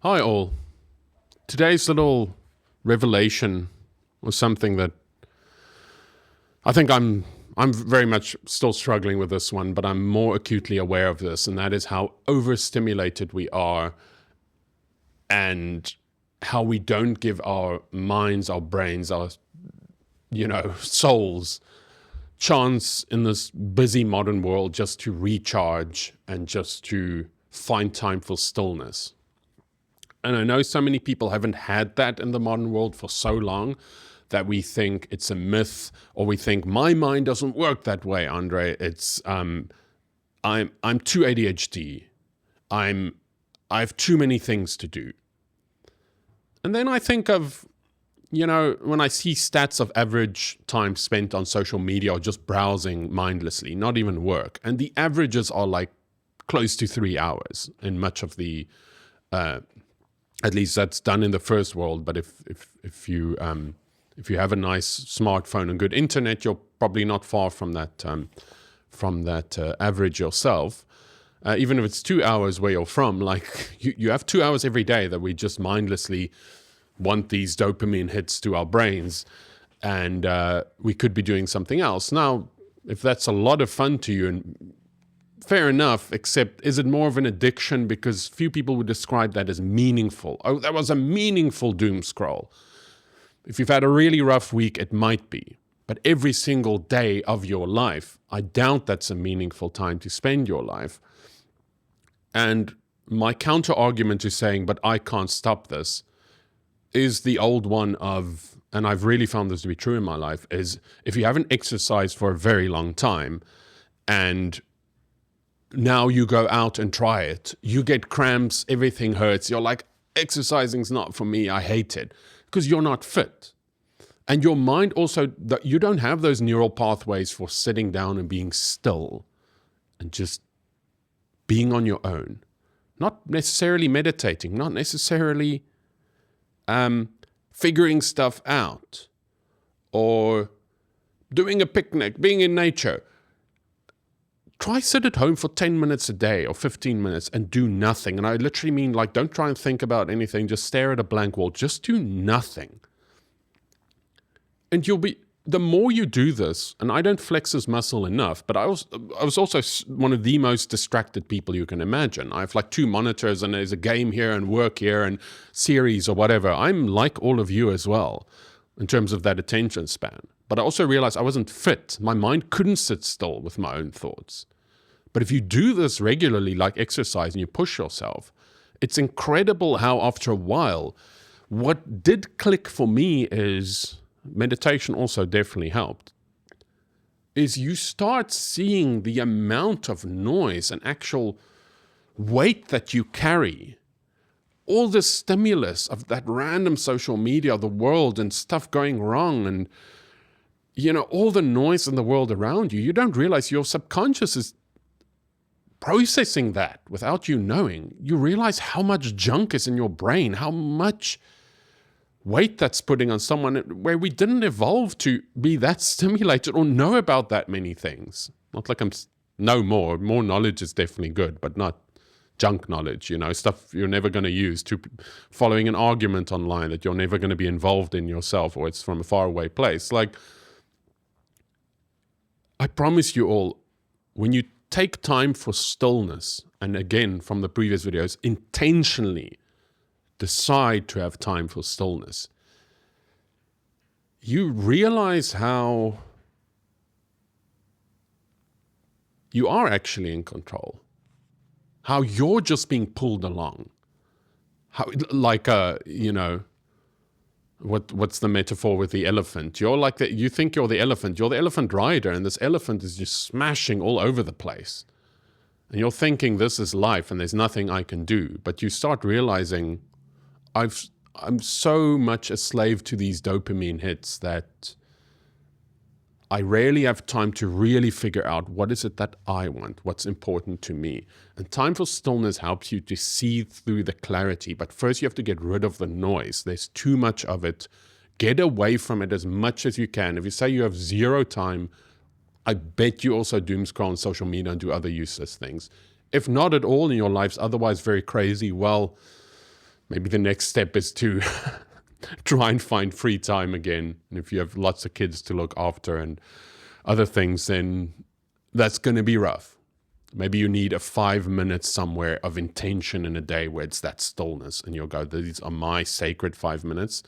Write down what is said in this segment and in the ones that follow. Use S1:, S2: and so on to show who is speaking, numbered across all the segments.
S1: Hi all. Today's little revelation was something that I think I'm very much still struggling with this one, but I'm more acutely aware of this, and that is how overstimulated we are and how we don't give our minds, our brains, our souls chance in this busy modern world just to recharge and just to find time for stillness. And I know so many people haven't had that in the modern world for so long that we think it's a myth, or we think my mind doesn't work that way, Andre. It's I'm too ADHD. I have too many things to do. And then I think of, when I see stats of average time spent on social media or just browsing mindlessly, not even work, and the averages are like close to 3 hours in much of the at least that's done in the first world. But if you have a nice smartphone and good internet, you're probably not far from that average yourself. Even if it's 2 hours where you're from, like you have 2 hours every day that we just mindlessly want these dopamine hits to our brains, and we could be doing something else. Now, if that's a lot of fun to you, and fair enough, except is it more of an addiction? Because few people would describe that as meaningful. Oh, that was a meaningful doom scroll. If you've had a really rough week, it might be. But every single day of your life, I doubt that's a meaningful time to spend your life. And my counter argument to saying, but I can't stop this, is the old one of, and I've really found this to be true in my life, is if you haven't exercised for a very long time and now you go out and try it, you get cramps, everything hurts, you're like, exercising's not for me, I hate it, because you're not fit. And your mind also, you don't have those neural pathways for sitting down and being still and just being on your own. Not necessarily meditating, not necessarily figuring stuff out or doing a picnic, being in nature. Try sit at home for 10 minutes a day or 15 minutes and do nothing. And I literally mean, like, don't try and think about anything. Just stare at a blank wall. Just do nothing. And the more you do this, and I don't flex this muscle enough, but I was also one of the most distracted people you can imagine. I have like 2 monitors and there's a game here and work here and series or whatever. I'm like all of you as well in terms of that attention span. But I also realized I wasn't fit. My mind couldn't sit still with my own thoughts. But if you do this regularly, like exercise, and you push yourself, it's incredible how after a while, what did click for me is, meditation also definitely helped, is you start seeing the amount of noise and actual weight that you carry. All the stimulus of that random social media, the world and stuff going wrong, and all the noise in the world around you, you don't realize your subconscious is processing that without you knowing. You realize how much junk is in your brain, how much weight that's putting on someone where we didn't evolve to be that stimulated or know about that many things. Not like know more. More knowledge is definitely good, but not junk knowledge, stuff you're never going to use, to following an argument online that you're never going to be involved in yourself, or it's from a faraway place. Like, I promise you all, when you take time for stillness, and again, from the previous videos, intentionally decide to have time for stillness, you realize how you are actually in control, how you're just being pulled along, how, like, what's the metaphor with the elephant? You're like that. You think you're the elephant rider, and this elephant is just smashing all over the place. And you're thinking this is life and there's nothing I can do. But you start realizing I'm so much a slave to these dopamine hits that I rarely have time to really figure out what is it that I want, what's important to me. And time for stillness helps you to see through the clarity. But first you have to get rid of the noise. There's too much of it. Get away from it as much as you can. If you say you have 0 time, I bet you also doom scroll on social media and do other useless things. If not at all, and your life's otherwise very crazy, well, maybe the next step is to try and find free time again. And if you have lots of kids to look after and other things, then that's going to be rough. Maybe you need a 5 minutes somewhere of intention in a day where it's that stillness, and you'll go, these are my sacred 5 minutes.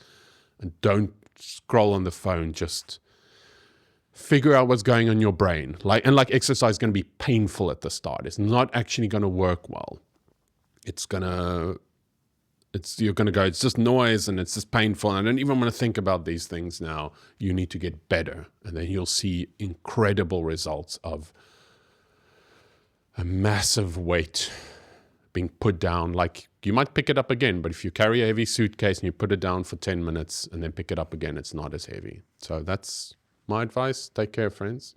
S1: And don't scroll on the phone, just figure out what's going on in your brain. Like exercise is going to be painful at the start. It's not actually going to work well. You're going to go, it's just noise and it's just painful. And I don't even want to think about these things now. You need to get better. And then you'll see incredible results of a massive weight being put down. Like, you might pick it up again, but if you carry a heavy suitcase and you put it down for 10 minutes and then pick it up again, it's not as heavy. So that's my advice. Take care, friends.